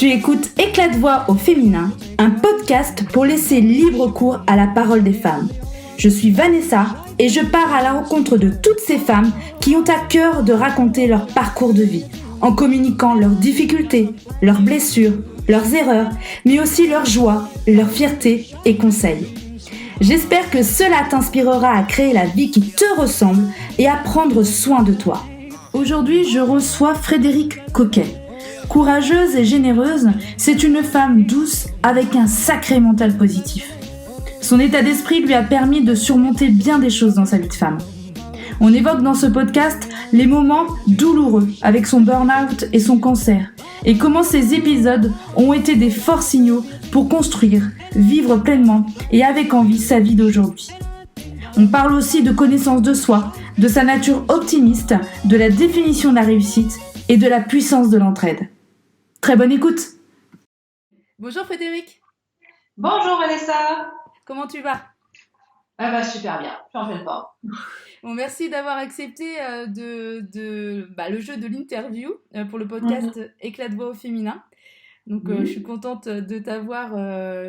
Tu écoutes Éclat de voix au féminin, un podcast pour laisser libre cours à la parole des femmes. Je suis Vanessa et je pars à la rencontre de toutes ces femmes qui ont à cœur de raconter leur parcours de vie, en communiquant leurs difficultés, leurs blessures, leurs erreurs, mais aussi leurs joies, leurs fiertés et conseils. J'espère que cela t'inspirera à créer la vie qui te ressemble et à prendre soin de toi. Aujourd'hui, je reçois Frédérique Coquet. Courageuse et généreuse, c'est une femme douce avec un sacré mental positif. Son état d'esprit lui a permis de surmonter bien des choses dans sa vie de femme. On évoque dans ce podcast les moments douloureux avec son burn-out et son cancer, et comment ces épisodes ont été des forts signaux pour construire, vivre pleinement et avec envie sa vie d'aujourd'hui. On parle aussi de connaissance de soi, de sa nature optimiste, de la définition de la réussite et de la puissance de l'entraide. Très bonne écoute. Bonjour Frédérique. Bonjour Vanessa. Comment tu vas ? Super bien, je suis en pleine forme. Bon, merci d'avoir accepté le jeu de l'interview pour le podcast Éclat de voix au féminin. Donc, je suis contente de t'avoir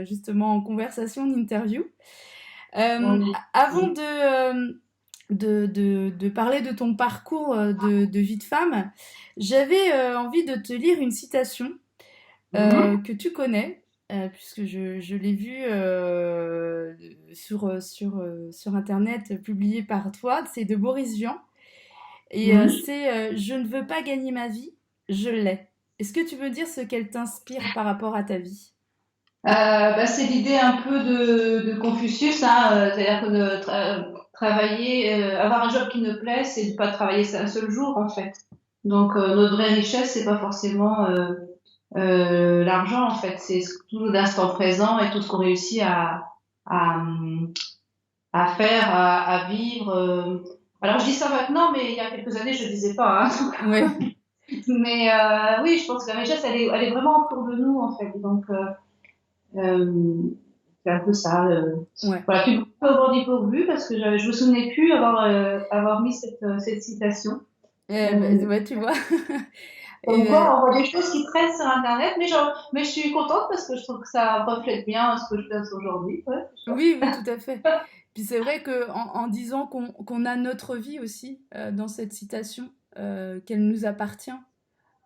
justement en conversation, d'interview. Avant de parler de ton parcours de vie de femme, j'avais envie de te lire une citation que tu connais. Puisque je l'ai vu sur internet publié par toi, c'est de Boris Vian et c'est je ne veux pas gagner ma vie, je l'ai. Est-ce que tu veux dire ce qu'elle t'inspire par rapport à ta vie ? C'est l'idée un peu de Confucius, c'est-à-dire que de travailler, avoir un job qui nous plaît, c'est de ne pas travailler un seul jour en fait. Donc notre vraie richesse, c'est pas forcément l'argent en fait, c'est tout l'instant présent et tout ce qu'on réussit à faire, à vivre. Alors je dis ça maintenant, mais il y a quelques années je le disais pas. Ouais. Mais oui, je pense que la richesse elle est vraiment autour de nous en fait. Donc c'est un peu ça. Ouais. Voilà, tu m'as pas au bord dépourvu parce que je me souvenais plus avoir mis cette citation. Ouais, tu vois. Comme quoi, on voit des choses qui traînent sur Internet, mais je suis contente parce que je trouve que ça reflète bien ce que je pense aujourd'hui. Ouais, oui, tout à fait. Puis c'est vrai qu'en disant qu'on a notre vie aussi dans cette citation, qu'elle nous appartient.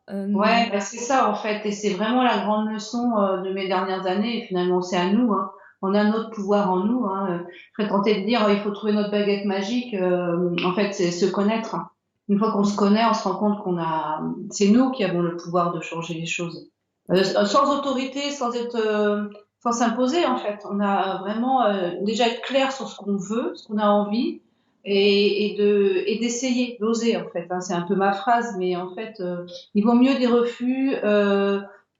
Ouais, c'est ça en fait, et c'est vraiment la grande leçon de mes dernières années. Et finalement, c'est à nous. On a notre pouvoir en nous. Je serais tentée de dire, il faut trouver notre baguette magique. En fait, c'est se connaître. Une fois qu'on se connaît, on se rend compte c'est nous qui avons le pouvoir de changer les choses, sans autorité, sans s'imposer en fait. On a vraiment déjà être clair sur ce qu'on veut, ce qu'on a envie, et d'essayer, d'oser en fait. C'est un peu ma phrase, mais en fait, il vaut mieux des refus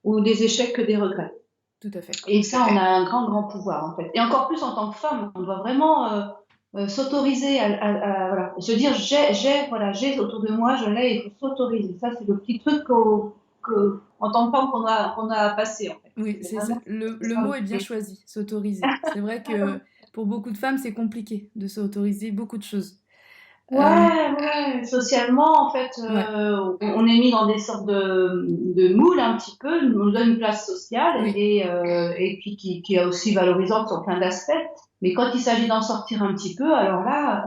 ou des échecs que des regrets. Tout à fait. Et ça, on a un grand pouvoir en fait. Et encore plus en tant que femme, on doit vraiment s'autoriser à se dire j'ai autour de moi, je l'ai, il faut s'autoriser. Ça, c'est le petit truc en tant que femme qu'on a à passer en fait. Oui, le mot est bien choisi, s'autoriser. C'est vrai que pour beaucoup de femmes, c'est compliqué de s'autoriser beaucoup de choses. Ouais. Socialement, en fait, on est mis dans des sortes de moules un petit peu. On nous donne une place sociale et puis qui est aussi valorisante sur plein d'aspects. Mais quand il s'agit d'en sortir un petit peu, alors là,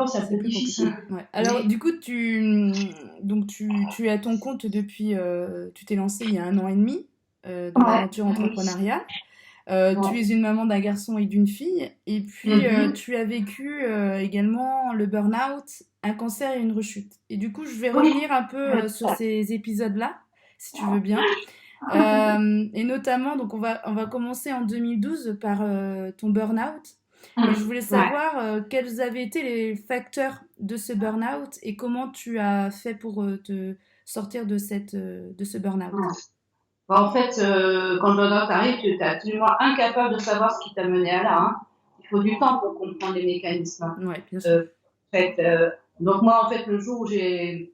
c'est un peu difficile. Ouais. Alors, du coup, tu es à ton compte depuis, tu t'es lancée il y a 1 an et demi dans l'aventure entrepreneuriale. Tu es une maman d'un garçon et d'une fille, et puis tu as vécu également le burn-out, un cancer et une rechute. Et du coup, je vais revenir un peu sur ces épisodes-là, si tu veux bien. Et notamment, donc on va commencer en 2012 par ton burn-out. Et je voulais savoir quels avaient été les facteurs de ce burn-out et comment tu as fait pour te sortir de ce burn-out. En fait, quand le burn-out arrive, tu es absolument incapable de savoir ce qui t'a mené à là. Il faut du temps pour comprendre les mécanismes. Ouais, bien sûr. Donc moi, en fait, le jour où j'ai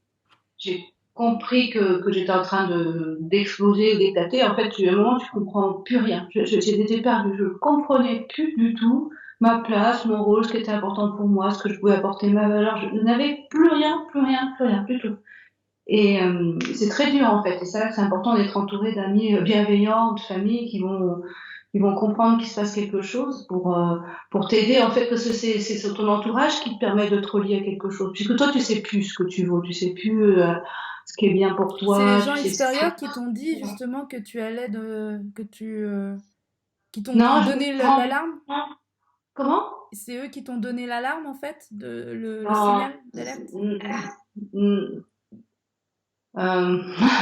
compris que j'étais en train d'exploser, d'éclater, en fait, à un moment, tu comprends plus rien. J'étais perdue, je ne comprenais plus du tout ma place, mon rôle, ce qui était important pour moi, ce que je pouvais apporter, ma valeur. Je n'avais plus rien du tout. Et c'est très dur en fait. Et c'est là que c'est important d'être entouré d'amis bienveillants, de familles qui vont comprendre qu'il se passe quelque chose pour t'aider en fait, parce que c'est ton entourage qui te permet de te relier à quelque chose. Puisque toi tu sais plus ce que tu vaux, tu sais plus ce qui est bien pour C'est les toi, gens tu sais. extérieurs qui t'ont dit justement que tu allais qui t'ont Non, je me donné prends. l'alarme? Comment? C'est eux qui t'ont donné l'alarme en fait, le Non. signal d'alerte? Mm,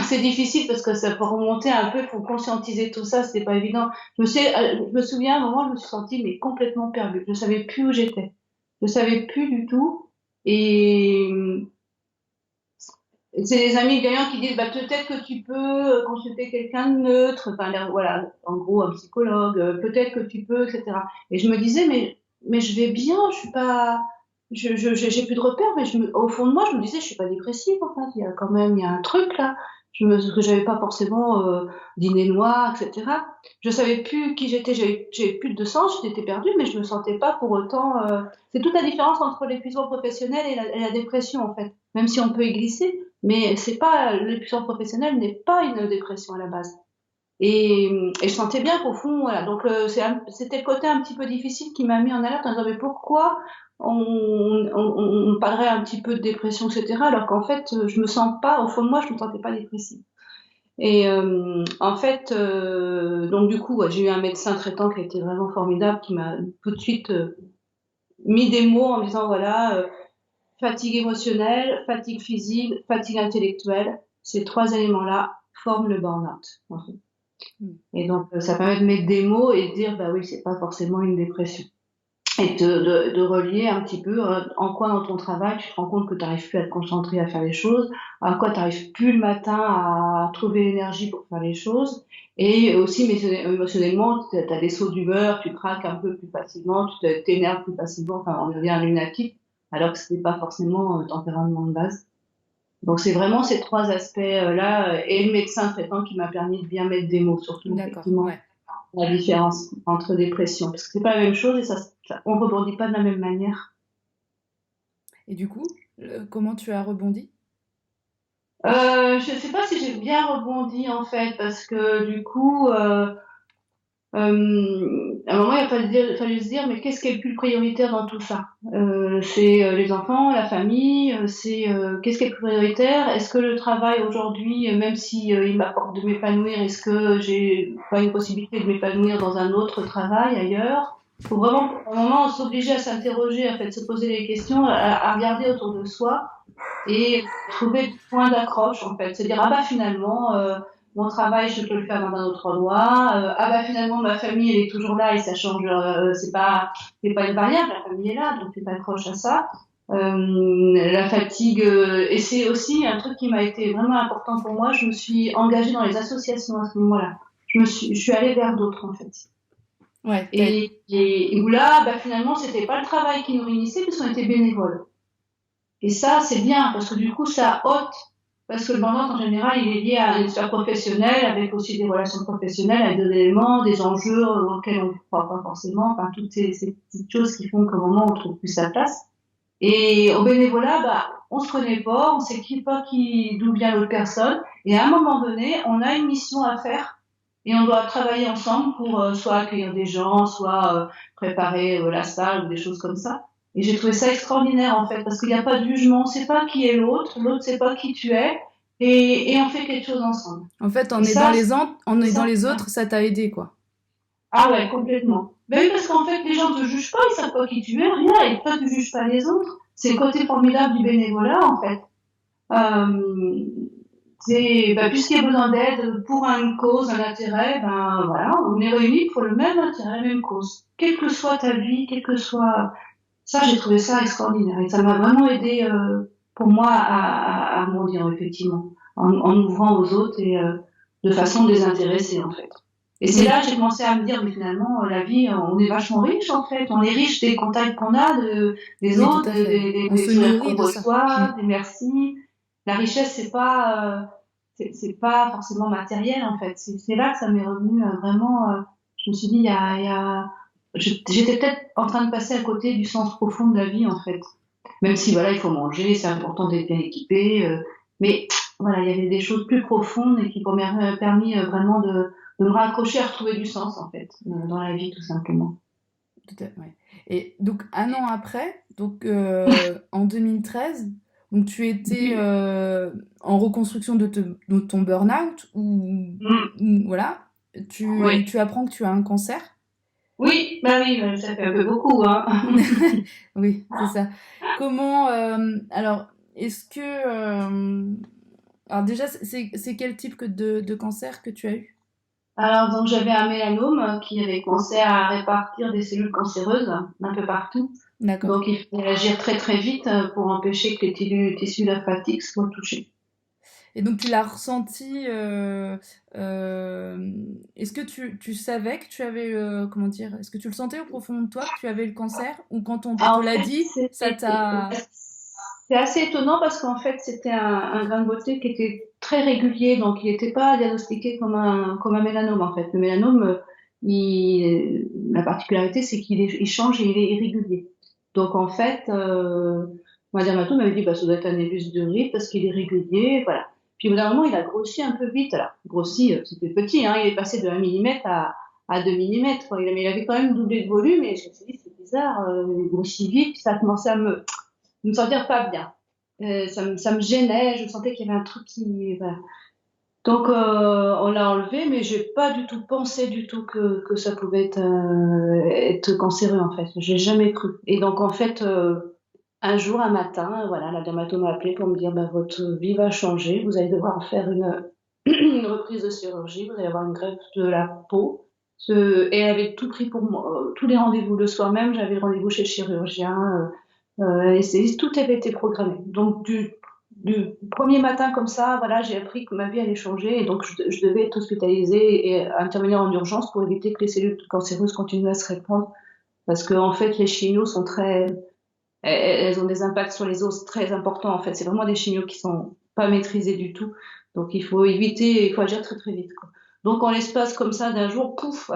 c'est difficile parce que ça peut remonter un peu, il faut conscientiser tout ça, c'est pas évident. Je me souviens, à un moment, je me suis sentie mais complètement perdue. Je savais plus où j'étais. Je savais plus du tout. Et c'est les amis gagnants qui disent, bah, peut-être que tu peux consulter quelqu'un de neutre, enfin, voilà, en gros, un psychologue, peut-être que tu peux, etc. Et je me disais, mais je vais bien, je suis pas, j'ai plus de repères, mais au fond de moi, je me disais, je suis pas dépressive, enfin, il y a quand même, il y a un truc là, que j'avais pas forcément dîner noir, etc. Je savais plus qui j'étais, j'avais plus de sens, j'étais perdue, mais je me sentais pas pour autant, c'est toute la différence entre l'épuisement professionnel et la dépression, en fait. Même si on peut y glisser, mais c'est pas, l'épuisement professionnel n'est pas une dépression à la base. Et je sentais bien qu'au fond, voilà. Donc c'était le côté un petit peu difficile qui m'a mis en alerte en disant mais pourquoi on parlerait un petit peu de dépression, etc. Alors qu'en fait, je me sens pas, au fond de moi, je me sentais pas dépressive. Et en fait, donc du coup, ouais, j'ai eu un médecin traitant qui a été vraiment formidable, qui m'a tout de suite mis des mots en me disant voilà. Fatigue émotionnelle, fatigue physique, fatigue intellectuelle, ces trois éléments-là forment le burn-out. En fait. Et donc, ça permet de mettre des mots et de dire, bah oui, c'est pas forcément une dépression. Et de relier un petit peu en quoi dans ton travail tu te rends compte que tu n'arrives plus à te concentrer à faire les choses, en quoi tu n'arrives plus le matin à trouver l'énergie pour faire les choses, et aussi émotionnellement, tu as des sauts d'humeur, tu craques un peu plus facilement, tu t'énerves plus facilement, enfin on devient un lunatique, alors que ce n'est pas forcément un tempérament de base. Donc c'est vraiment ces trois aspects-là, et le médecin traitant qui m'a permis de bien mettre des mots, surtout D'accord, effectivement ouais. la différence entre dépression, parce que c'est pas la même chose et on rebondit pas de la même manière. Et du coup, comment tu as rebondi? Je sais pas si j'ai bien rebondi en fait, parce que du coup, à un moment, il a fallu se dire, mais qu'est-ce qui est le plus prioritaire dans tout ça? C'est les enfants, la famille, qu'est-ce qui est le plus prioritaire? Est-ce que le travail aujourd'hui, même si il m'apporte de m'épanouir, est-ce que j'ai pas une possibilité de m'épanouir dans un autre travail ailleurs? Faut vraiment, à un moment, s'obliger à s'interroger, en fait, se poser des questions, à regarder autour de soi et trouver des points d'accroche, en fait. Se dire, ah bah finalement, mon travail, je peux le faire dans un autre endroit. Ah bah finalement, ma famille, elle est toujours là et ça change. C'est pas une variable, la famille est là, donc tu t'accroches à ça. La fatigue, et c'est aussi un truc qui m'a été vraiment important pour moi. Je me suis engagée dans les associations à ce moment-là. Je suis allée vers d'autres en fait. Ouais, Et où là, bah, finalement, c'était pas le travail qui nous réunissait, puisqu'on était bénévoles. Et ça, c'est bien, parce que du coup, ça ôte, parce que le burn-out, en général, il est lié à une sphère professionnelle, avec aussi des relations professionnelles, avec des éléments, des enjeux auxquels on ne croit pas forcément, enfin, toutes ces petites choses qui font qu'au moment, on trouve plus sa place. Et au bénévolat, bah, on se connaît pas, on sait pas d'où vient l'autre personne, et à un moment donné, on a une mission à faire, et on doit travailler ensemble pour soit accueillir des gens, soit préparer la salle ou des choses comme ça. Et j'ai trouvé ça extraordinaire en fait, parce qu'il n'y a pas de jugement, on sait pas qui est l'autre, l'autre sait pas qui tu es, et on fait quelque chose ensemble. en fait, Et ça, en aidant ça, les autres, ça t'a aidé, quoi. ah ouais, complètement. Ben oui, parce qu'en fait, les gens te jugent pas, ils savent pas qui tu es, rien, et toi tu juges pas les autres. C'est le côté formidable du bénévolat en fait. Euh, puisqu'il y a besoin d'aide pour une cause, un intérêt, ben voilà, on est réunis pour le même intérêt, la même cause. Quelle que soit ta vie, quelle que soit... Ça, j'ai trouvé ça extraordinaire. Et ça m'a vraiment aidé pour moi à grandir, effectivement, en ouvrant aux autres et de façon désintéressée, en fait. Et c'est là que j'ai commencé à me dire, mais finalement, la vie, on est vachement riche, en fait. On est riche des contacts qu'on a, des Oui, tout autres, à fait. On se sourires nourrit qu'on de ça. reçoit, des merci. La richesse, c'est pas forcément matériel, en fait. C'est là que ça m'est revenu vraiment, je me suis dit, j'étais peut-être en train de passer à côté du sens profond de la vie, en fait. Même si, voilà, il faut manger, c'est important d'être bien équipé, mais voilà, il y avait des choses plus profondes et qui m'ont permis vraiment de me raccrocher à retrouver du sens, en fait, dans la vie, tout simplement. Ouais. Et donc, un an après, donc en 2013, donc tu étais Oui. en reconstruction de ton burn-out voilà, Oui. tu apprends que tu as un cancer. Oui, bah oui, ça fait un peu beaucoup, hein. Oui, c'est ça. Comment, alors, est-ce que, alors déjà, c'est quel type de cancer que tu as eu? Alors, donc, j'avais un mélanome qui avait commencé à répartir des cellules cancéreuses un peu partout. D'accord. Donc, il fallait agir très très vite pour empêcher que les tissus lymphatiques soient touchés. Et donc tu l'as ressenti, est-ce que tu savais que tu avais, comment dire, est-ce que tu le sentais au profond de toi que tu avais le cancer ou quand on te En l'a fait, dit, ça t'a... c'est assez étonnant parce qu'en fait, c'était un grain de beauté qui était très régulier, donc il n'était pas diagnostiqué comme un mélanome, en fait. Le mélanome, la particularité, c'est il change et il est irrégulier. Donc, en fait, ma dermatologue m'avait dit, bah, ça doit être un névus de riz parce qu'il est régulier, voilà. Puis, au bout d'un moment, il a grossi un peu vite. Alors, grossi, c'était petit, hein, il est passé de 1 millimètre à 2 millimètres, quoi. Mais il avait quand même doublé de volume et je me suis dit, c'est bizarre, il grossit vite, puis ça a commencé à me sentir pas bien. Ça me gênait, je sentais qu'il y avait un truc qui... Voilà. Donc, on l'a enlevé, mais j'ai pas du tout pensé du tout que ça pouvait être cancéreux, en fait. J'ai jamais cru. Et donc, en fait, un jour, un matin, voilà, la dermatologue m'a appelé pour me dire, bah, votre vie va changer, vous allez devoir faire une reprise de chirurgie, vous allez avoir une greffe de la peau. Et elle avait tout pris pour moi, tous les rendez-vous le soir même, j'avais le rendez-vous chez le chirurgien, l'anesthésiste, tout avait été programmé. Donc, du premier matin comme ça, voilà, j'ai appris que ma vie allait changer et donc je devais être hospitalisée et intervenir en urgence pour éviter que les cellules cancéreuses continuent à se répandre. Parce que, en fait, les chimios sont elles ont des impacts sur les os très importants, en fait. C'est vraiment des chimios qui sont pas maîtrisés du tout. Donc, il faut éviter, il faut agir très, très vite, quoi. Donc, en l'espace comme ça d'un jour, pouf,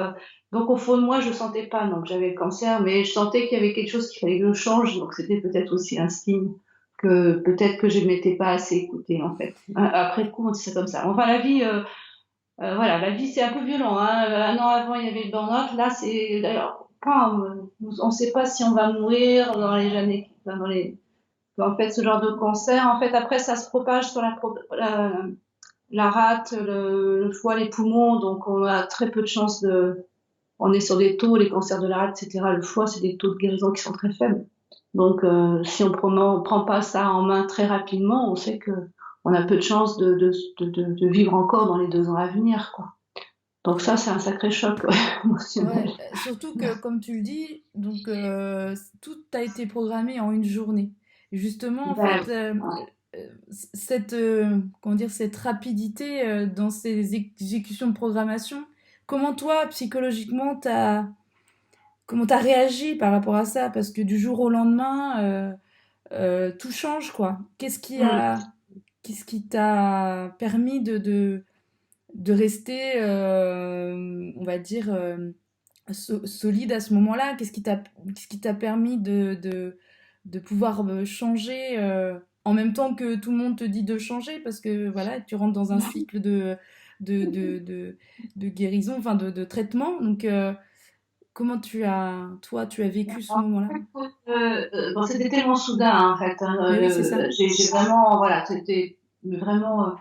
donc au fond de moi, je sentais pas, donc j'avais le cancer, mais je sentais qu'il y avait quelque chose qu'il fallait que je change, donc c'était peut-être aussi un signe que peut-être que je ne m'étais pas assez écoutée, en fait. Après le coup, on dit ça comme ça. Enfin, la vie, voilà, la vie, c'est un peu violent, hein. Un an avant, il y avait le burn-out. Là, c'est, d'ailleurs, on ne sait pas si on va mourir dans les années, dans les, en fait, ce genre de cancer, en fait, après, ça se propage sur la rate, le foie, les poumons, donc on a très peu de chances on est sur des taux, les cancers de la rate, etc. Le foie, c'est des taux de guérison qui sont très faibles. Donc, si on prend pas ça en main très rapidement, on sait que on a peu de chances de vivre encore dans les 2 ans à venir, quoi. Donc ça, c'est un sacré choc émotionnel. Ouais, surtout que, comme tu le dis, donc tout a été programmé en une journée. Et justement, en Ben, fait, cette, comment dire, cette rapidité dans ces exécutions de programmation, comment toi, psychologiquement, comment t'as réagi par rapport à ça? Parce que du jour au lendemain, tout change, quoi. Qu'est-ce qui t'a permis de rester, on va dire, solide à ce moment-là? Qu'est-ce qui t'a permis de pouvoir changer en même temps que tout le monde te dit de changer? Parce que voilà, tu rentres dans un cycle de, de, de, de guérison, enfin de traitement. Donc, comment toi, tu as vécu ce moment-là? bon, c'était tellement soudain, hein, en fait, hein, Mais oui, c'est ça. j'ai vraiment, voilà, c'était vraiment,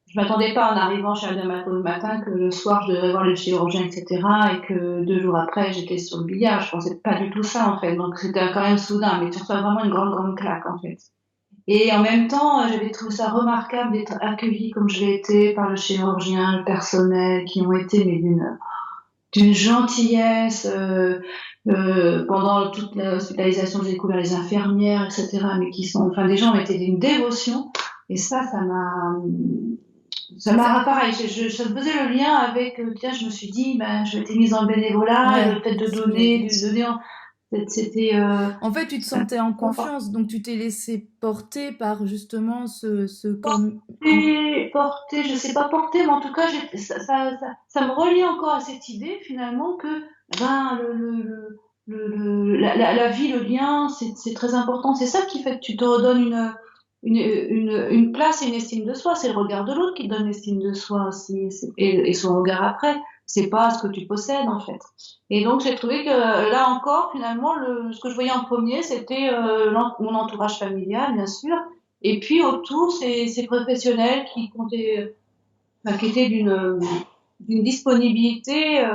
je m'attendais pas en arrivant chez un dermatologue le matin que le soir je devais voir le chirurgien, etc. et que 2 jours après j'étais sur le billard. Je pensais pas du tout ça, en fait. Donc c'était quand même soudain, mais tu reçois vraiment une grande, grande claque, en fait. Et en même temps, j'avais trouvé ça remarquable d'être accueillie comme je l'ai été par le chirurgien, le personnel, qui ont été mais d'une gentillesse. Pendant toute l'hospitalisation, j'ai découvert les infirmières, etc. Mais qui sont, enfin, des gens étaient d'une dévotion. Et ça m'a pareil. Ça faisait le lien avec, tiens, je me suis dit, ben, je m'étais mise en bénévolat, Ouais, le fait de c'est ce que j'allais dire. c'était, En fait, tu te sentais en confiance, donc tu t'es laissé porter par justement porter, je sais pas porter, mais en tout cas, ça me relie encore à cette idée finalement que ben la vie, le lien, c'est très important. C'est ça qui fait que tu te redonnes une place et une estime de soi. C'est le regard de l'autre qui donne l'estime de soi aussi, et son regard après. C'est pas ce que tu possèdes en fait. Et donc j'ai trouvé que là encore, finalement, ce que je voyais en premier, c'était mon entourage familial, bien sûr, et puis autour, ces professionnels qui comptaient, enfin, qui étaient d'une disponibilité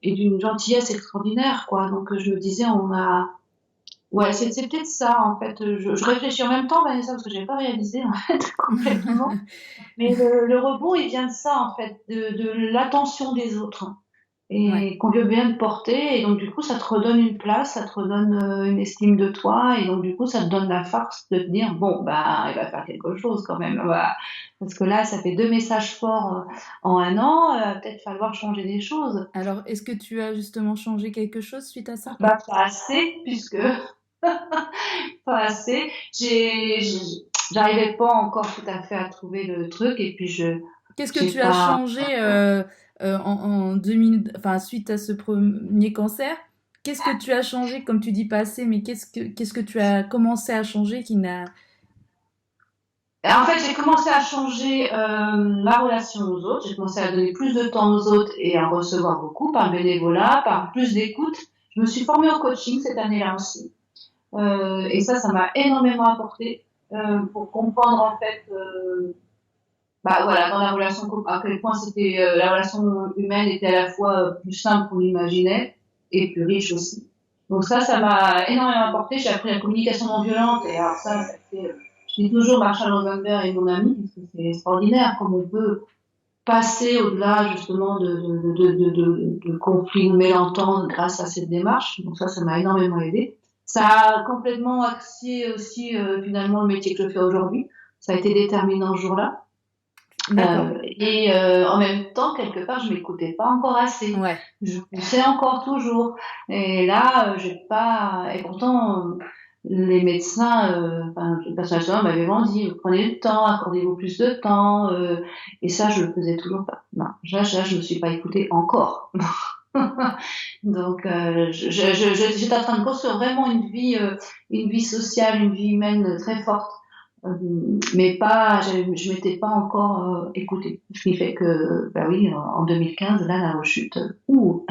et d'une gentillesse extraordinaire, quoi. Donc je me disais, ouais, c'est peut-être ça, en fait. Je réfléchis en même temps, Vanessa, parce que j'avais pas réalisé, en fait, complètement. Mais le rebond, il vient de ça, en fait, de l'attention des autres. Ouais. Et qu'on veut bien te porter. Et donc, du coup, ça te redonne une place, ça te redonne une estime de toi. Et donc, du coup, ça te donne la force de te dire, bon, bah, il va faire quelque chose quand même. Voilà. Parce que là, ça fait 2 messages forts en un an. Peut-être falloir changer des choses. Alors, est-ce que tu as justement changé quelque chose suite à ça? Bah, pas assez, puisque pas assez. J'arrivais pas encore tout à fait à trouver le truc, et puis Qu'est-ce que j'ai tu as pas. changé en 2000, enfin, suite à ce premier cancer? Qu'est-ce que tu as changé, comme tu dis pas assez, mais qu'est-ce que tu as commencé à changer qui n'a... En fait, j'ai commencé à changer ma relation aux autres. J'ai commencé à donner plus de temps aux autres et à en recevoir beaucoup par bénévolat, par plus d'écoute. Je me suis formée au coaching cette année-là aussi. Et ça m'a énormément apporté pour comprendre en fait, bah voilà, dans la relation, à quel point c'était la relation humaine était à la fois plus simple qu'on l'imaginait et plus riche aussi. Donc ça m'a énormément apporté. J'ai appris la communication non violente, et alors ça fait, je dis toujours Marshall Rosenberg est mon ami, parce que c'est extraordinaire comme on peut passer au-delà justement de conflits ou mésententes grâce à cette démarche. Donc ça m'a énormément aidé. Ça a complètement axé aussi finalement le métier que je fais aujourd'hui. Ça a été déterminant ce jour-là. D'accord. Et en même temps, quelque part, je m'écoutais pas encore assez. Ouais. Je poussais encore toujours. Et là, j'ai pas. Et pourtant, les médecins, enfin, le personnel soignant m'avait vraiment dit, prenez le temps, accordez-vous plus de temps. Et ça, je le faisais toujours pas. Non, là, je me suis pas écoutée encore. Donc, j'étais en train de construire vraiment une vie sociale, une vie humaine très forte. Mais pas, je m'étais pas encore écoutée. Ce qui fait que, bah oui, en 2015, là, la rechute, ouh.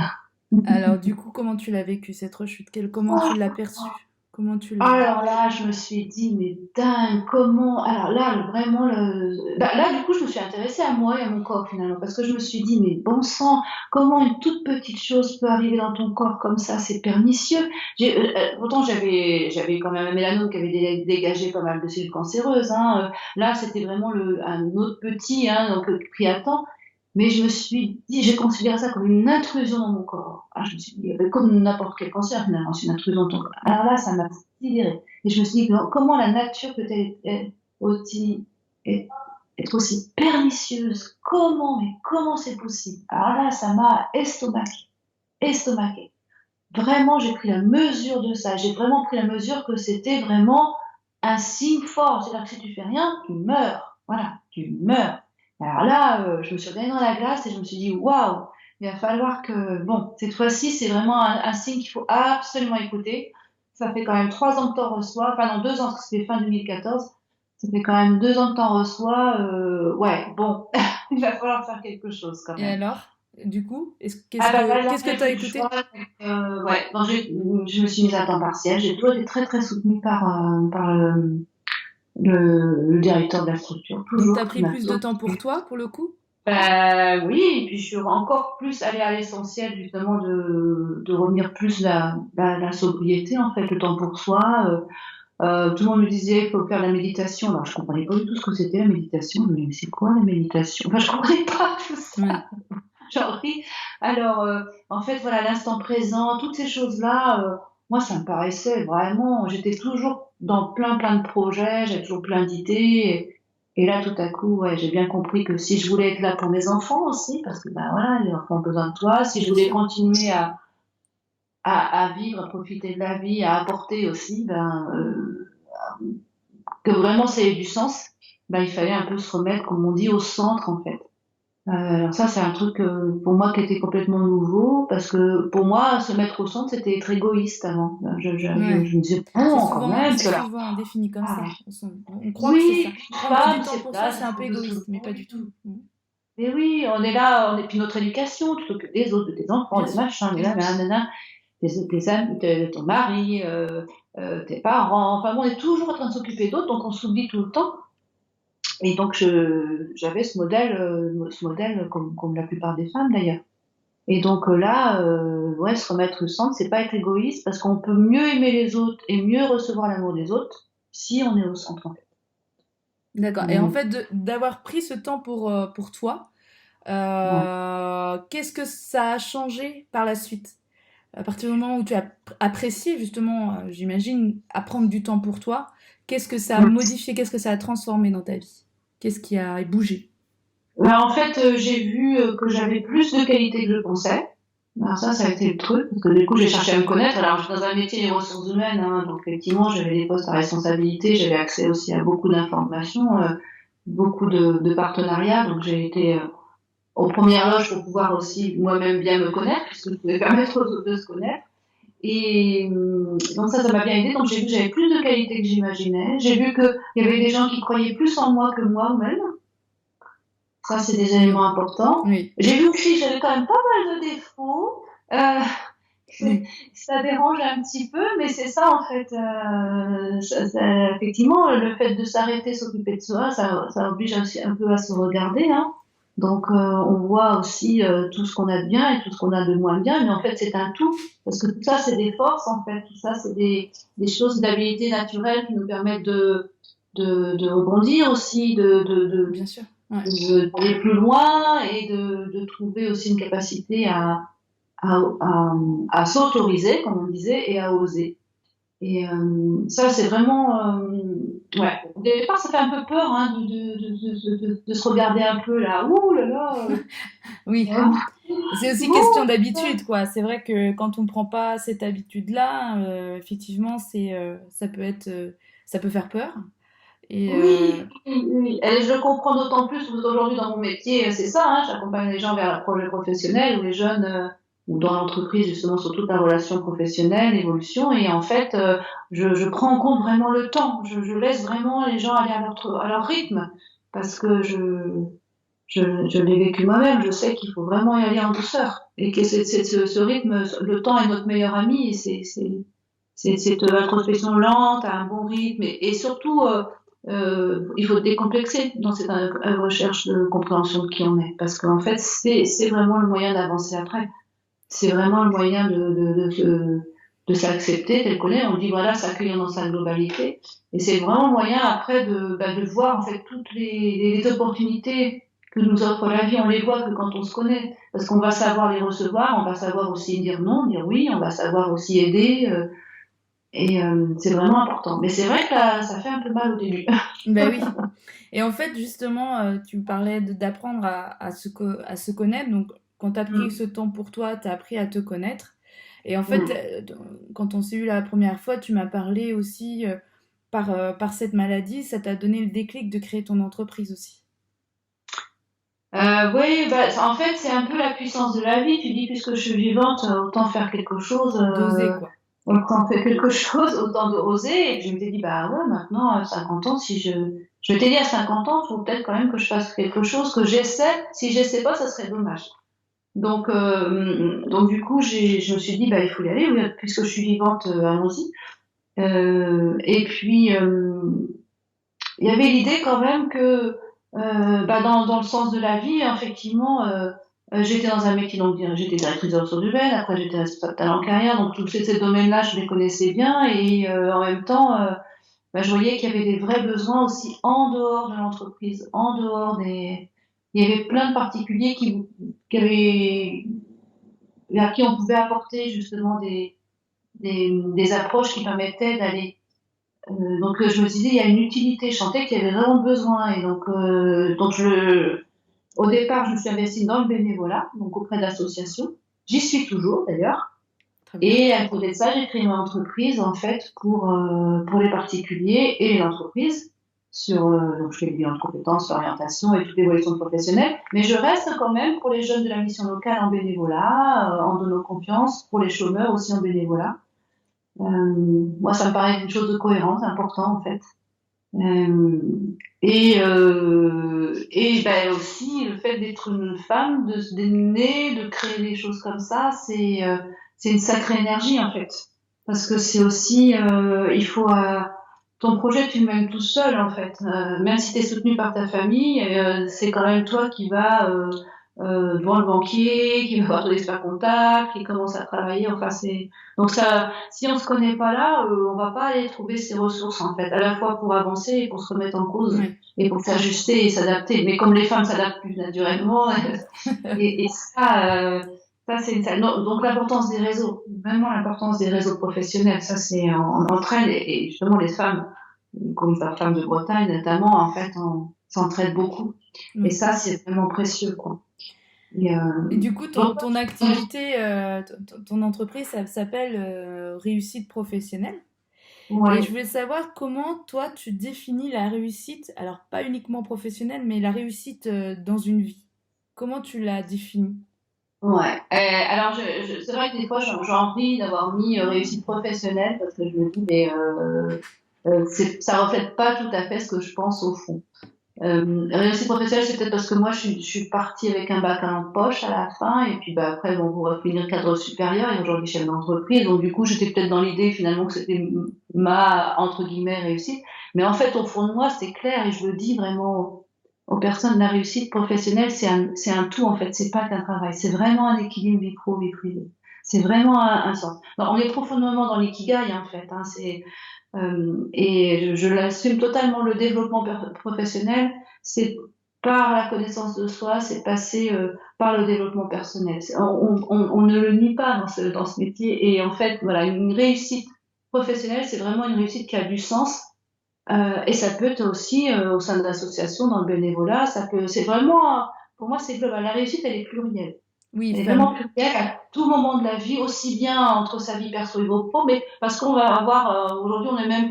Alors, du coup, comment tu l'as vécu, cette rechute? Comment tu l'as perçue? Comment tu l'as... Alors là, je me suis dit, mais dingue, comment. Alors là, vraiment, là, du coup, je me suis intéressée à moi et à mon corps finalement, parce que je me suis dit, mais bon sang, comment une toute petite chose peut arriver dans ton corps comme ça, c'est pernicieux. Pourtant, j'avais quand même un mélanome qui avait dégagé pas mal de cellules cancéreuses. Hein. Là, c'était vraiment un autre petit, hein, donc pris à temps. Mais je me suis dit, j'ai considéré ça comme une intrusion dans mon corps. Ah, je me suis dit, comme n'importe quel cancer, finalement, c'est une intrusion dans ton corps. Alors là, ça m'a sidérée. Et je me suis dit, comment la nature peut-elle être aussi pernicieuse? Comment, mais comment c'est possible? Alors là, ça m'a estomaqué. Vraiment, j'ai pris la mesure de ça. J'ai vraiment pris la mesure que c'était vraiment un signe fort. C'est-à-dire que si tu fais rien, tu meurs. Voilà, tu meurs. Alors là, je me suis regardée dans la glace et je me suis dit, waouh, il va falloir que, bon, cette fois-ci, c'est vraiment un signe qu'il faut absolument écouter. Ça fait quand même 3 ans que t'en reçois, enfin non, 2 ans, parce que c'était fin 2014. Ça fait quand même 2 ans que t'en reçois. Ouais, bon, il va falloir faire quelque chose quand Et même. alors, du coup, Ah bah là, qu'est-ce que j'ai tu as fait le écouté? choix. Ouais, donc je me suis mise à temps partiel. J'ai toujours été très très soutenue par le directeur de la structure, Donc, tu as toujours, qui pris m'a plus de toujours temps pour soutenue. toi, pour le coup? Oui, et puis je suis encore plus allée à l'essentiel justement de revenir plus la sobriété en fait, le temps pour soi. Tout le monde me disait il faut faire la méditation. Alors je comprenais pas du tout ce que c'était la méditation. Je me disais mais c'est quoi la méditation? Enfin je comprenais pas tout Ouais. ça. J'en ris. Alors, en fait, voilà, l'instant présent, toutes ces choses-là, moi, ça me paraissait vraiment. J'étais toujours dans plein de projets, j'avais toujours plein d'idées. Et là, tout à coup, ouais, j'ai bien compris que si je voulais être là pour mes enfants aussi, parce que ben voilà, les enfants ont besoin de toi, si je Bien voulais sûr. continuer à vivre, à profiter de la vie, à apporter aussi, que vraiment ça ait du sens, ben il fallait un peu se remettre, comme on dit, au centre en fait. Alors ça, c'est un truc pour moi qui était complètement nouveau, parce que pour moi, se mettre au centre, c'était être égoïste avant. Ouais. Je me disais, bon, quand même, C'est parce que là, souvent défini comme ah, ça. On croit que c'est ça. oui, une Prendre du femme, temps c'est pour soi, là, c'est c'est un pour peu de tout le égoïste, mais pas du tout. monde. Mais oui, on est là, puis notre éducation, tu t'occupes des autres, de tes enfants, Bien des sûr. machins, des nanana, tes amis, ton mari, tes parents, enfin bon, on est toujours en train de s'occuper d'autres, donc on s'oublie tout le temps. Et donc j'avais ce modèle comme la plupart des femmes d'ailleurs. Et donc là, ouais, se remettre au centre, c'est pas être égoïste, parce qu'on peut mieux aimer les autres et mieux recevoir l'amour des autres si on est au centre, en fait. D'accord. Et en Donc, fait, d'avoir pris ce temps pour toi, ouais. qu'est-ce que ça a changé par la suite? À partir du moment où tu as apprécié justement, j'imagine, à prendre du temps pour toi, qu'est-ce que ça a modifié, qu'est-ce que ça a transformé dans ta vie? Qu'est-ce qui a bougé? Ben, en fait, j'ai vu que j'avais plus de qualité que je pensais. Alors ça a été le truc, parce que du coup, j'ai cherché à me connaître. Alors, je suis dans un métier des ressources humaines, hein, donc effectivement, j'avais des postes à responsabilité, j'avais accès aussi à beaucoup d'informations, beaucoup de partenariats, donc j'ai été aux premières loges pour pouvoir aussi moi-même bien me connaître, puisque je pouvais permettre aux autres de se connaître. Et donc ça m'a bien aidé. Donc j'ai vu que j'avais plus de qualité que j'imaginais. J'ai vu qu'il y avait des gens qui croyaient plus en moi que moi-même. Ça, c'est des éléments importants. Oui, J'ai vu aussi que j'avais quand même pas mal de défauts. Euh, oui, ça dérange un petit peu, mais c'est ça en fait. Effectivement, le fait de s'arrêter, s'occuper de soi, ça oblige aussi un peu à se regarder. Hein. Donc, on voit aussi tout ce qu'on a de bien et tout ce qu'on a de moins bien, mais en fait, c'est un tout. Parce que tout ça, c'est des forces, en fait. Tout ça, c'est des choses d'habilité naturelle qui nous permettent de rebondir aussi, bien sûr. Ouais. d'aller plus loin et de trouver aussi une capacité à, à, à s'autoriser, comme on disait, et à oser. Et ça, c'est vraiment... ouais. Au départ, ça fait un peu peur hein, de se regarder un peu là. Ouh là là. Oui. C'est aussi question d'habitude, quoi. C'est vrai que quand on ne prend pas cette habitude-là, effectivement, ça peut faire peur. Et Oui, oui, oui. Et je le comprends d'autant plus aujourd'hui dans mon métier, c'est ça, hein, j'accompagne les gens vers le projet professionnel ou les jeunes ou dans l'entreprise justement sur toute la relation professionnelle, l'évolution. Et en fait, je prends en compte vraiment le temps. Je laisse vraiment les gens aller à leur rythme parce que je l'ai vécu moi-même. Je sais qu'il faut vraiment y aller en douceur et que ce rythme, le temps est notre meilleur ami. Et c'est cette introspection lente, à un bon rythme et surtout, il faut décomplexer dans cette recherche de compréhension de qui on est. Parce qu'en fait, c'est vraiment le moyen d'avancer après. C'est vraiment le moyen de s'accepter tel qu'on est. On dit, voilà, s'accueillir dans sa globalité. Et c'est vraiment le moyen après de voir en fait toutes les opportunités que nous offre la vie. On les voit que quand on se connaît. Parce qu'on va savoir les recevoir, on va savoir aussi dire non, dire oui, on va savoir aussi aider. Et c'est vraiment important. Mais c'est vrai que là, ça fait un peu mal au début. ben oui. Et en fait, justement, tu parlais d'apprendre à se connaître. Donc, quand tu as pris Mm. ce temps pour toi, tu as appris à te connaître. Et en fait, Mm. quand on s'est eu la première fois, tu m'as parlé aussi par cette maladie, ça t'a donné le déclic de créer ton entreprise aussi. Oui, bah, en fait, c'est un peu la puissance de la vie. Tu dis, puisque je suis vivante, autant faire quelque chose, D'oser, quoi. autant faire quelque chose, autant de oser. Et je m'étais dit, bah ouais, maintenant, 50 ans, je m'étais dit à 50 ans, il faut peut-être quand même que je fasse quelque chose, que j'essaie. Si j'essaie pas, ça serait dommage. Donc du coup, je me suis dit, bah, il faut y aller, oui, puisque je suis vivante, allons-y. Et puis, il y avait l'idée quand même que bah, dans le sens de la vie, effectivement, j'étais dans un métier, donc j'étais directrice de ressources humaines, après j'étais responsable talent carrière, donc tous ces domaines-là, je les connaissais bien, et en même temps, bah, je voyais qu'il y avait des vrais besoins aussi en dehors de l'entreprise, en dehors des... Il y avait plein de particuliers qui avaient, à qui on pouvait apporter justement des approches qui permettaient d'aller donc je me disais il y a une utilité, je sentais qu'il y avait vraiment besoin et donc au départ je me suis investie dans le bénévolat donc auprès d'associations. J'y suis toujours d'ailleurs Très bien. et à côté de ça j'ai créé une entreprise en fait pour les particuliers et les entreprises donc je fais le bilan de compétences, l'orientation et toute l'évolution professionnelle, mais je reste quand même pour les jeunes de la mission locale en bénévolat, en donnant confiance, pour les chômeurs aussi en bénévolat. Moi, ça me paraît une chose de cohérente, important en fait. Et ben aussi le fait d'être une femme, de se démener, de créer des choses comme ça, c'est une sacrée énergie en fait, parce que c'est aussi il faut ton projet tu le mènes tout seul en fait, même si tu es soutenu par ta famille, c'est quand même toi qui va devant le banquier, qui va voir ton expert comptable, qui commence à travailler, enfin c'est donc ça, si on se connaît pas là, on va pas aller trouver ses ressources en fait, à la fois pour avancer et pour se remettre en cause et pour s'ajuster et s'adapter. Mais comme les femmes s'adaptent plus naturellement, et ça c'est donc l'importance des réseaux, vraiment l'importance des réseaux professionnels, ça c'est entre elles et justement les femmes, comme la femme de Bretagne notamment, en fait, on s'entraide beaucoup. Et ça c'est vraiment précieux quoi. Et du coup, ton activité, ton entreprise, ça s'appelle Réussite professionnelle. Ouais. Et je voulais savoir comment toi tu définis la réussite, alors pas uniquement professionnelle, mais la réussite dans une vie. Comment tu la définis? Ouais. Alors, c'est vrai que des fois, j'ai envie d'avoir mis réussite professionnelle parce que je me dis, mais ça reflète pas tout à fait ce que je pense au fond. Réussite professionnelle, c'est peut-être parce que moi, je suis partie avec un bac en poche à la fin, et puis bah, après, bon, pour finir cadre supérieur, et aujourd'hui chef d'entreprise, donc du coup, j'étais peut-être dans l'idée finalement que c'était ma, entre guillemets, réussite. Mais en fait, au fond de moi, c'est clair, et je le dis vraiment aux personnes, la réussite professionnelle, c'est un tout, en fait, c'est pas qu'un travail, c'est vraiment un équilibre vie pro, vie privée. C'est vraiment un sens. Alors, on est profondément dans l'ikigai, en fait, hein, et je l'assume totalement, le développement professionnel, c'est par la connaissance de soi, c'est passer par le développement personnel. On ne le nie pas dans ce métier. Et en fait, voilà, une réussite professionnelle, c'est vraiment une réussite qui a du sens. Et ça peut être aussi au sein de l'association, dans le bénévolat, c'est vraiment, pour moi, c'est global. La réussite, elle est plurielle. Oui, Elle est vraiment plurielle à tout moment de la vie, aussi bien entre sa vie perso et vie pro, mais parce qu'on va avoir, aujourd'hui, on est même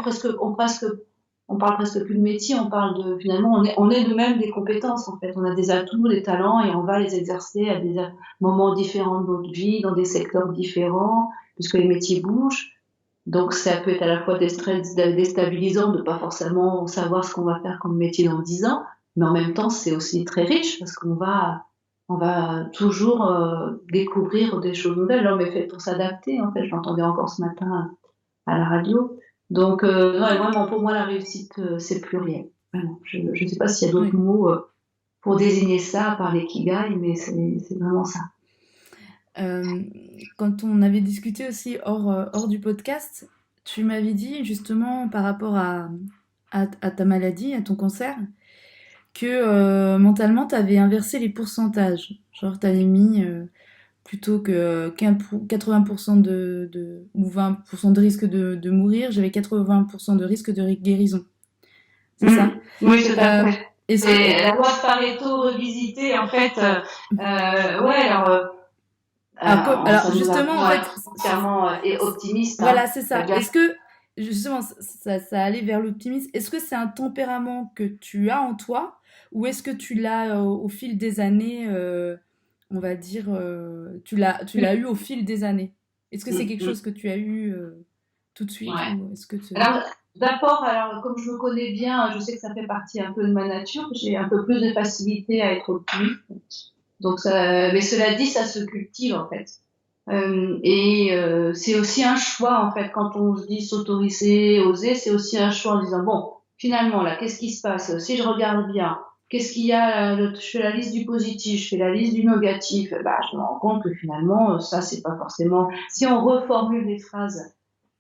on parle presque plus de métier, on parle finalement, on est nous-mêmes des compétences, en fait. On a des atouts, des talents, et on va les exercer à des moments différents de notre vie, dans des secteurs différents, puisque les métiers bougent. Donc, ça peut être à la fois déstabilisant de pas forcément savoir ce qu'on va faire comme métier dans 10 ans, mais en même temps, c'est aussi très riche parce on va toujours découvrir des choses nouvelles. L'homme est fait pour s'adapter, en fait. Je l'entendais encore ce matin à la radio. Donc, ouais, vraiment, pour moi, la réussite, c'est pluriel. Vraiment. Je ne sais pas s'il y a d'autres mots pour désigner ça, à part l'ikigai, mais c'est vraiment ça. Quand on avait discuté aussi hors du podcast, tu m'avais dit justement par rapport à ta maladie, à ton cancer, que mentalement tu avais inversé les pourcentages. Genre tu avais mis plutôt que 80% ou 20% de risque de mourir, j'avais 80% de risque de guérison. C'est ça? Oui, tout à fait. C'est la loi de Pareto revisitée, en fait. Ouais, alors justement, en fait, entièrement et optimiste. Voilà, c'est ça. Est-ce que justement ça allait vers l'optimisme? Est-ce que c'est un tempérament que tu as en toi, ou est-ce que tu l'as au fil des années, on va dire, tu l'as eu au fil des années? Est-ce que c'est quelque chose que tu as eu tout de suite, ou est-ce que Alors, d'abord, comme je me connais bien, je sais que ça fait partie un peu de ma nature. J'ai un peu plus de facilité à être optimiste. Donc mais cela dit, ça se cultive en fait. C'est aussi un choix en fait. Quand on se dit s'autoriser, oser, c'est aussi un choix en disant bon, finalement là, qu'est-ce qui se passe? Si je regarde bien, qu'est-ce qu'il y a? Je fais la liste du positif, je fais la liste du négatif. Bah, je me rends compte que finalement, ça c'est pas forcément. Si on reformule les phrases,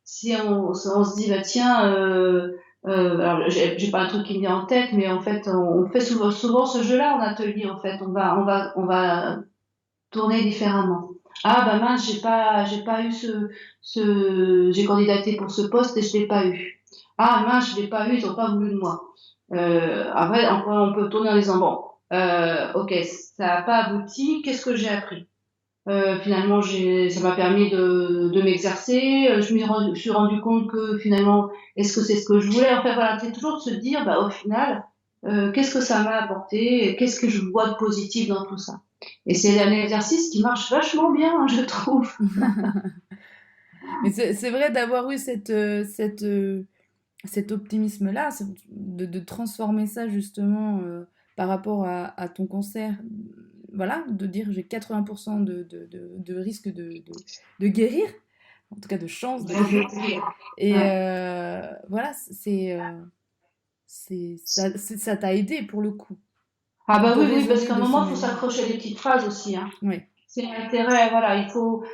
si on se dit bah tiens. Alors j'ai pas un truc qui me vient en tête, mais en fait on fait souvent ce jeu-là en atelier. En fait, on va tourner différemment. Ah bah mince, j'ai pas eu j'ai candidaté pour ce poste et je l'ai pas eu. Ah mince, je l'ai pas eu, ils ont pas voulu de moi. Après on peut tourner en disant bon, ok, ça a pas abouti, qu'est-ce que j'ai appris? Finalement, ça m'a permis de m'exercer. Je suis rendu compte que finalement, est-ce que c'est ce que je voulais? Enfin voilà, c'est toujours de se dire, bah au final, qu'est-ce que ça m'a apporté? Qu'est-ce que je vois de positif dans tout ça? Et c'est un exercice qui marche vachement bien, hein, je trouve. Mais c'est vrai d'avoir eu cet optimisme-là, de transformer ça justement par rapport à ton cancer. Voilà, de dire j'ai 80% de risque de guérir, en tout cas de chance de guérir. Et Ouais. voilà, ça t'a aidé pour le coup, Ah pour bah te oui, oui, parce raisonner qu'à un de moment, cette il faut manière. s'accrocher à des petites phrases aussi, hein. Oui. C'est l'intérêt, voilà, il faut.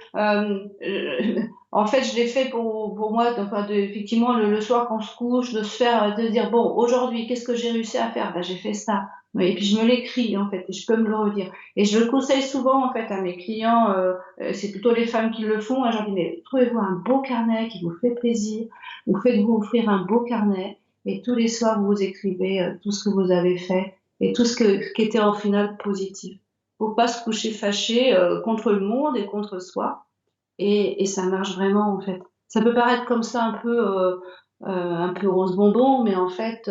En fait, je l'ai fait pour moi, effectivement, le soir quand on se couche, de se dire, bon, aujourd'hui, qu'est-ce que j'ai réussi à faire? Ben, j'ai fait ça. Oui, et puis je me l'écris, en fait, et je peux me le redire. Et je le conseille souvent, en fait, à mes clients, c'est plutôt les femmes qui le font, hein, j'en dis, mais trouvez-vous un beau carnet qui vous fait plaisir, ou faites-vous offrir un beau carnet, et tous les soirs, vous écrivez tout ce que vous avez fait, et tout qui était en final positif. Faut pas se coucher fâché contre le monde et contre soi. Et ça marche vraiment en fait. Ça peut paraître comme ça un peu rose bonbon, mais en fait,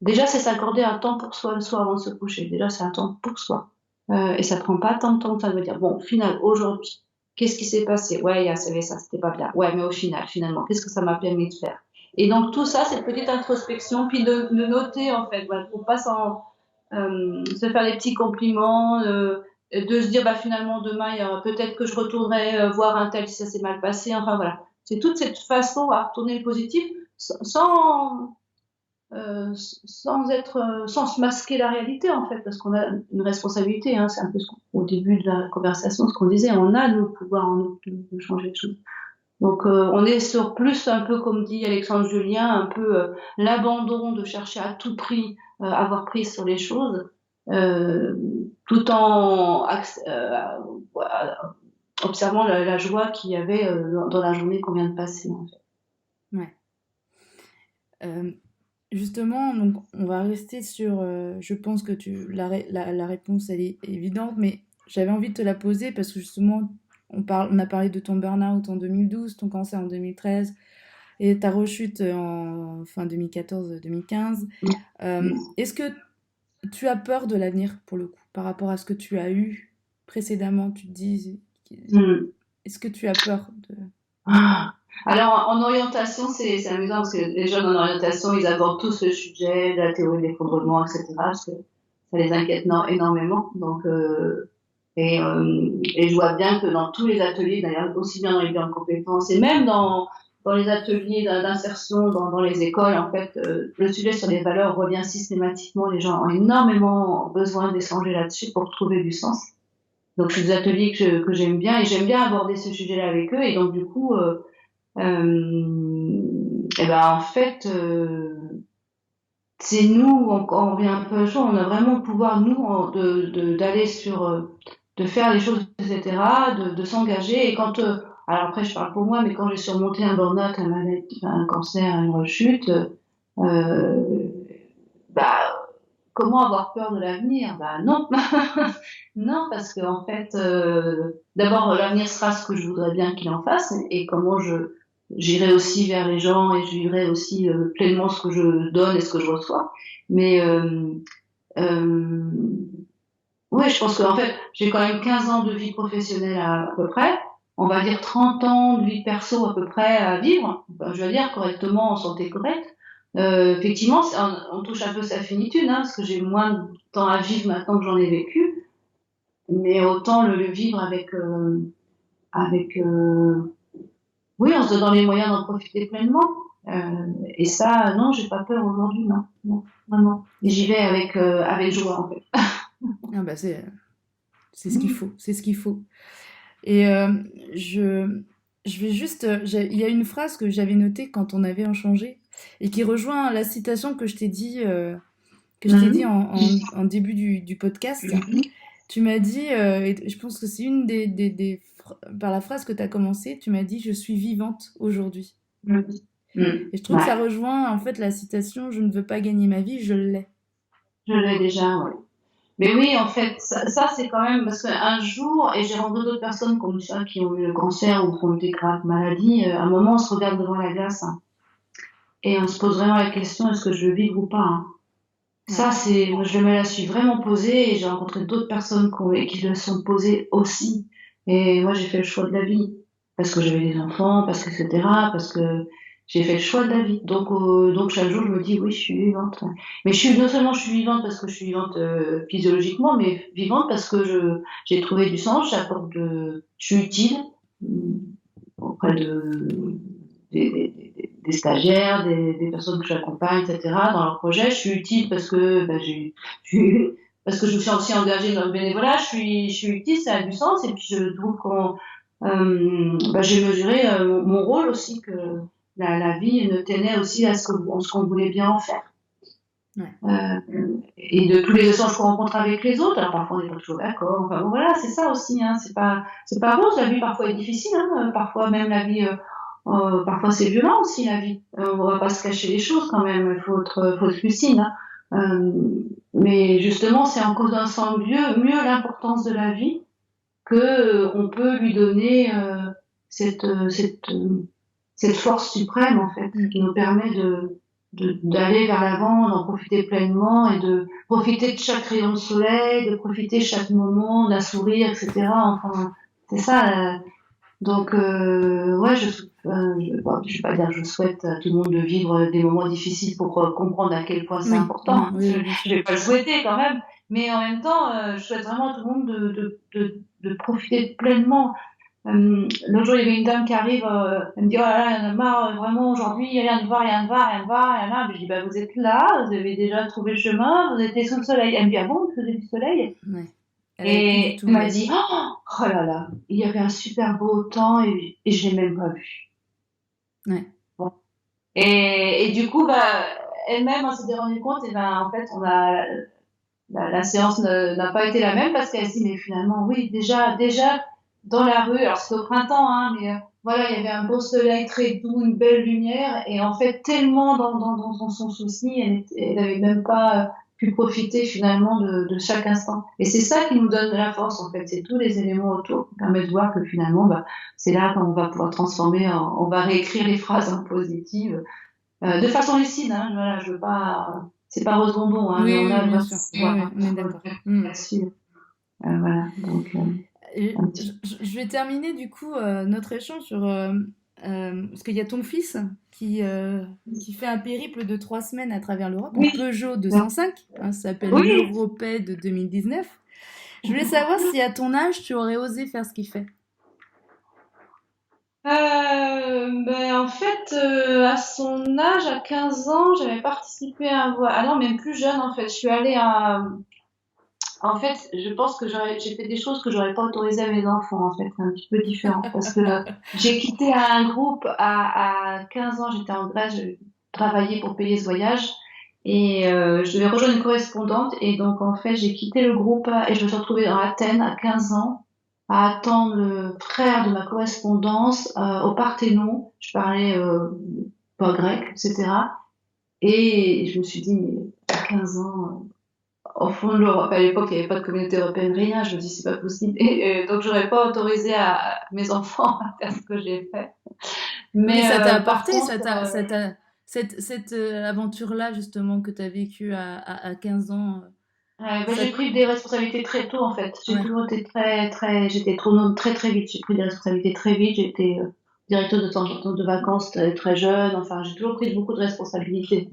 déjà c'est s'accorder un temps pour soi le soir avant de se coucher. Déjà c'est un temps pour soi. Et ça prend pas tant de temps. Ça veut dire bon, au final aujourd'hui, qu'est-ce qui s'est passé? Ouais, il y a ça, c'était pas bien. Ouais, mais au final, finalement, qu'est-ce que ça m'a permis de faire? Et donc tout ça, cette petite introspection, puis de noter en fait. Voilà, faut pas se faire des petits compliments, de se dire bah finalement demain peut-être que je retournerai voir un tel si ça s'est mal passé. Enfin voilà, c'est toute cette façon à retourner le positif sans sans se masquer la réalité en fait, parce qu'on a une responsabilité. Hein, c'est un peu au début de la conversation ce qu'on disait, on a le pouvoir en nous de changer les choses. Donc on est sur plus un peu comme dit Alexandre Julien, un peu l'abandon de chercher à tout prix avoir prise sur les choses, euh, tout en observant la joie qu'il y avait dans la journée qu'on vient de passer. En fait. Ouais. Euh, Justement, donc, on va rester sur. Je pense que la réponse elle est évidente, mais j'avais envie de te la poser parce que justement, on a parlé de ton burn-out en 2012, ton cancer en 2013 et ta rechute en fin 2014-2015. Est-ce que tu as peur de l'avenir pour le coup, par rapport à ce que tu as eu précédemment? Tu te dis, est-ce que tu as peur de. Alors, en orientation, c'est amusant parce que les jeunes en orientation, ils abordent tous le sujet de la théorie de l'effondrement, etc. Parce que ça les inquiète énormément. Donc, et je vois bien que dans tous les ateliers, d'ailleurs, aussi bien dans les biens de compétences et même dans les ateliers d'insertion dans les écoles, en fait, le sujet sur les valeurs revient systématiquement. Les gens ont énormément besoin d'échanger là-dessus pour trouver du sens. Donc, c'est des ateliers que j'aime bien et j'aime bien aborder ce sujet-là avec eux. Et donc, du coup, et ben en fait, c'est nous, on revient un peu à ça, on a vraiment le pouvoir, nous, d'aller de faire les choses, etc., de s'engager. Et quand, alors après, je parle pour moi, mais quand j'ai surmonté un burn-out, un maladie, un cancer, une rechute, bah, comment avoir peur de l'avenir? Bah non, non, parce que en fait, d'abord l'avenir sera ce que je voudrais bien qu'il en fasse, et comment j'irai aussi vers les gens et je vivrai aussi pleinement ce que je donne et ce que je reçois. Mais euh, oui, je pense qu'en fait, j'ai quand même 15 ans de vie professionnelle à peu près. On va dire 30 ans de vie perso à peu près à vivre. Enfin, je veux dire correctement, en santé correcte. Effectivement, on touche un peu sa finitude, hein, parce que j'ai moins de temps à vivre maintenant que j'en ai vécu. Mais autant le vivre avec oui, en se donnant les moyens d'en profiter pleinement. Et ça, non, j'ai pas peur aujourd'hui, non, non, vraiment. Et j'y vais avec joie, en fait. Ah bah c'est ce qu'il faut, c'est ce qu'il faut. Et je, je vais juste. Il y a une phrase que j'avais notée quand on avait échangé et qui rejoint la citation que je t'ai dit, en début du podcast. Tu m'as dit, et je pense que c'est une par la phrase que tu as commencé, tu m'as dit je suis vivante aujourd'hui. Et je trouve que ça Ouais, rejoint en fait la citation je ne veux pas gagner ma vie, je l'ai. je l'ai déjà, ouais. Mais oui, en fait, ça c'est quand même parce qu'un jour, et j'ai rencontré d'autres personnes comme ça qui ont eu le cancer ou qui ont eu des graves maladies, à un moment on se regarde devant la glace, hein, et on se pose vraiment la question, est-ce que je veux vivre ou pas, hein. Ça, moi, je me la suis vraiment posée et j'ai rencontré d'autres personnes qui le sont posées aussi. Et moi, j'ai fait le choix de la vie. Parce que j'avais des enfants, etc. Parce que j'ai fait le choix de la vie. Donc chaque jour, je me dis, oui, je suis vivante. Mais non seulement je suis vivante parce que je suis vivante physiologiquement, mais vivante parce que j'ai trouvé du sens, je suis utile auprès des stagiaires, des personnes que j'accompagne, etc. dans leur projet. Je suis utile parce que parce que je me suis aussi engagée dans le bénévolat. Je suis utile, ça a du sens. Et puis je trouve j'ai mesuré mon rôle aussi, que la vie ne tenait aussi à ce qu'on voulait bien en faire. Et de tous les échanges qu'on rencontre avec les autres, alors parfois on n'est pas toujours d'accord, enfin bon, voilà, c'est ça aussi, hein, c'est pas rose, la vie parfois est difficile, hein, parfois même la vie, parfois c'est violent aussi la vie, on va pas se cacher les choses quand même, faut être lucide, hein. Mais justement c'est en connaissant mieux l'importance de la vie que on peut lui donner cette force suprême en fait, qui nous permet d'aller vers l'avant, d'en profiter pleinement et de profiter de chaque rayon de soleil, de profiter de chaque moment, d'un sourire, etc. Enfin, c'est ça. Donc, ouais, je vais pas dire que je souhaite à tout le monde de vivre des moments difficiles pour comprendre à quel point c'est important. Je vais pas le souhaiter quand même, mais en même temps, je souhaite vraiment à tout le monde de profiter pleinement. L'autre jour, il y avait une dame qui arrive, elle me dit, oh là là, il y en a marre, vraiment, aujourd'hui, il y a rien de voir, rien de voir, rien de voir, rien de voir. Je dis, bah, vous êtes là, vous avez déjà trouvé le chemin, vous étiez sous le soleil. Elle me dit, ah bon, vous faisiez du soleil? Et elle m'a dit, oh là là, il y avait un super beau temps et je l'ai même pas vu. Bon. Et du coup, bah, elle-même, on s'était rendu compte, et ben, en fait, la séance n'a pas été la même parce qu'elle se dit, mais finalement, oui, déjà, dans la rue, alors c'était au printemps, hein, mais voilà, il y avait un beau soleil très doux, une belle lumière, et en fait, tellement dans son souci, elle n'avait même pas pu profiter finalement de chaque instant. Et c'est ça qui nous donne de la force, en fait, c'est tous les éléments autour qui permettent de voir que finalement, bah, c'est là qu'on va pouvoir transformer, on va réécrire les phrases en positives, de façon lucide, hein, voilà, je veux pas, c'est pas rose bonbon, hein, mais on a bien sûr. On est d'accord. Là-dessus. Voilà, donc. Je vais terminer du coup notre échange sur parce qu'il y a ton fils qui fait un périple de 3 semaines à travers l'Europe en Peugeot 205, hein, ça s'appelle l'Europède 2019. Je voulais savoir si à ton âge tu aurais osé faire ce qu'il fait. En fait, à son âge, à 15 ans, j'avais participé à un voyage. Ah non, même plus jeune en fait. Je suis allée à. En fait, je pense que j'ai fait des choses que j'aurais pas autorisées à mes enfants, en fait. C'est un petit peu différent. Parce que j'ai quitté un groupe à 15 ans, j'étais en Grèce, je travaillais pour payer ce voyage. Et je devais rejoindre une correspondante. Et donc, en fait, j'ai quitté le groupe et je me suis retrouvée dans Athènes à 15 ans à attendre le frère de ma correspondance au Parthénon. Je parlais pas grec, etc. Et je me suis dit, mais à 15 ans, au fond de l'Europe, à l'époque, il n'y avait pas de communauté européenne, rien. Je me dis, c'est pas possible. Et donc, j'aurais pas autorisé à mes enfants à faire ce que j'ai fait. Mais ça t'a apporté, cette aventure-là, justement, que tu as vécue à 15 ans. J'ai pris des responsabilités très tôt, en fait. J'ai toujours été j'étais très vite. J'ai pris des responsabilités très vite. J'ai été directeur de centre de vacances très jeune. Enfin, j'ai toujours pris beaucoup de responsabilités.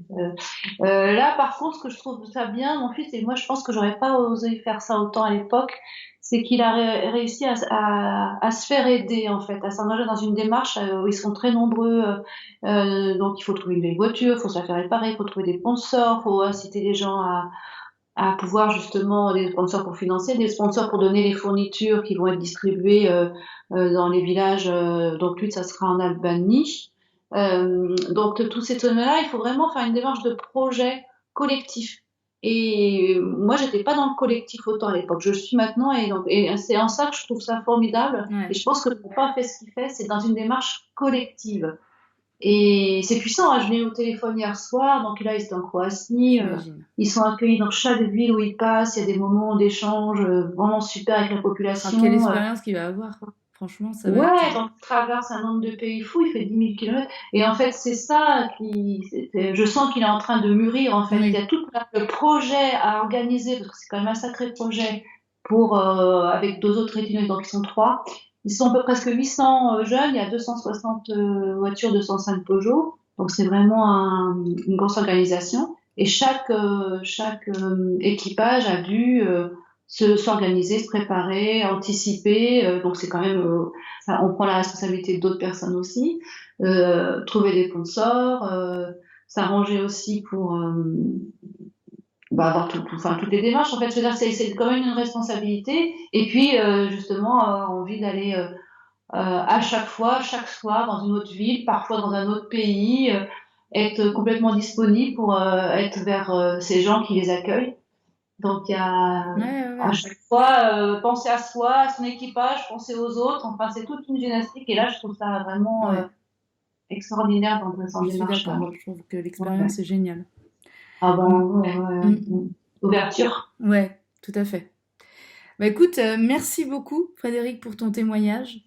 Là, par contre, ce que je trouve ça bien, mon fils, et moi, je pense que j'aurais pas osé faire ça autant à l'époque, c'est qu'il a réussi à se faire aider, en fait, à s'engager dans une démarche où ils sont très nombreux. Donc, il faut trouver une belle voiture, il faut se la faire réparer, il faut trouver des sponsors, il faut inciter les gens à pouvoir justement, des sponsors pour financer, des sponsors pour donner les fournitures qui vont être distribuées dans les villages. Donc lui, ça sera en Albanie. Donc tous ces zones-là, il faut vraiment faire une démarche de projet collectif. Et moi, j'étais pas dans le collectif autant à l'époque. Je le suis maintenant, et c'est en ça que je trouve ça formidable. Et je pense que le papa a fait ce qu'il fait, c'est dans une démarche collective. Et c'est puissant, hein. Je l'ai eu au téléphone hier soir, donc là, ils étaient en Croatie. Ils sont accueillis dans chaque ville où ils passent. Il y a des moments d'échange vraiment super avec la population. Quelle expérience qu'il va avoir. Franchement, ça va être... donc il traverse un nombre de pays fou, il fait 10 000 km. Et en fait, c'est ça je sens qu'il est en train de mûrir, en fait. Il y a tout le projet à organiser, parce que c'est quand même un sacré projet, avec 2 autres étudiants, donc ils sont 3. Ils sont à peu près presque 800 jeunes, il y a 260 voitures, 205 Peugeot, donc c'est vraiment une grosse organisation. Et chaque équipage a dû s'organiser, se préparer, anticiper. Donc c'est quand même, on prend la responsabilité d'autres personnes aussi, trouver des sponsors, s'arranger aussi pour avoir toutes les démarches. En fait, je veux dire, c'est quand même une responsabilité. Et puis justement, envie d'aller à chaque soir dans une autre ville, parfois dans un autre pays, être complètement disponible pour être vers ces gens qui les accueillent. Donc il y a à chaque fois penser à soi, à son équipage, penser aux autres. Enfin, c'est toute une gymnastique. Et là, je trouve ça vraiment extraordinaire dans une démarche. Je trouve que l'expérience est géniale. Ah bon, ouverture. Ouais, tout à fait. Bah écoute, merci beaucoup Frédéric pour ton témoignage.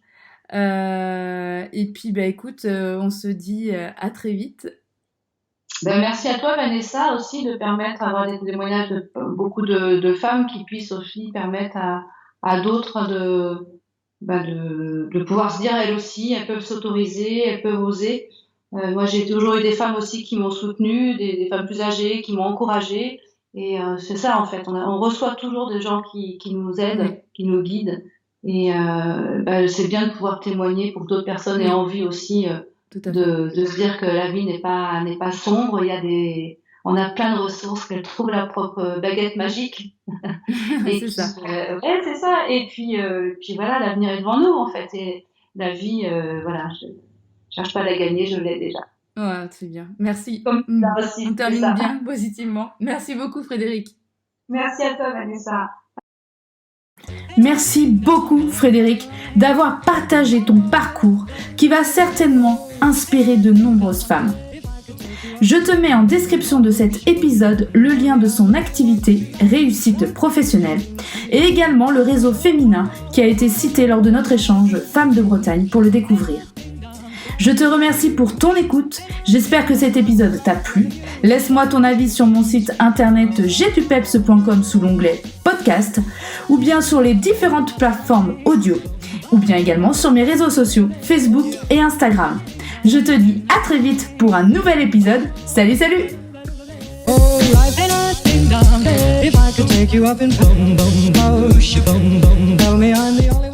Et puis bah écoute, on se dit à très vite. Merci à toi Vanessa aussi de permettre d'avoir des témoignages de beaucoup de femmes qui puissent aussi permettre à d'autres de pouvoir se dire elles aussi, elles peuvent s'autoriser, elles peuvent oser. Moi j'ai toujours eu des femmes aussi qui m'ont soutenue, des femmes plus âgées qui m'ont encouragée, et c'est ça en fait, on reçoit toujours des gens qui nous aident, qui nous guident, et c'est bien de pouvoir témoigner pour que d'autres personnes aient envie aussi de se dire que la vie n'est pas sombre. On a plein de ressources, qu'elles trouvent leur propre baguette magique. Et c'est ça. C'est ça. Et puis voilà, l'avenir est devant nous en fait. Et la vie, je cherche pas à la gagner, je l'ai déjà. Ouais, c'est bien. Merci. Aussi, on termine bien positivement. Merci beaucoup Frédéric. Merci à toi Vanessa. Merci beaucoup Frédéric d'avoir partagé ton parcours qui va certainement inspirer de nombreuses femmes. Je te mets en description de cet épisode le lien de son activité Réussite professionnelle et également le réseau féminin qui a été cité lors de notre échange Femmes de Bretagne pour le découvrir. Je te remercie pour ton écoute, j'espère que cet épisode t'a plu. Laisse-moi ton avis sur mon site internet gtupeps.com sous l'onglet podcast, ou bien sur les différentes plateformes audio, ou bien également sur mes réseaux sociaux Facebook et Instagram. Je te dis à très vite pour un nouvel épisode. Salut, salut! Oh, life ain't a ding dong. If I could take you up and boom, boom, boom, boom, tell me I'm the only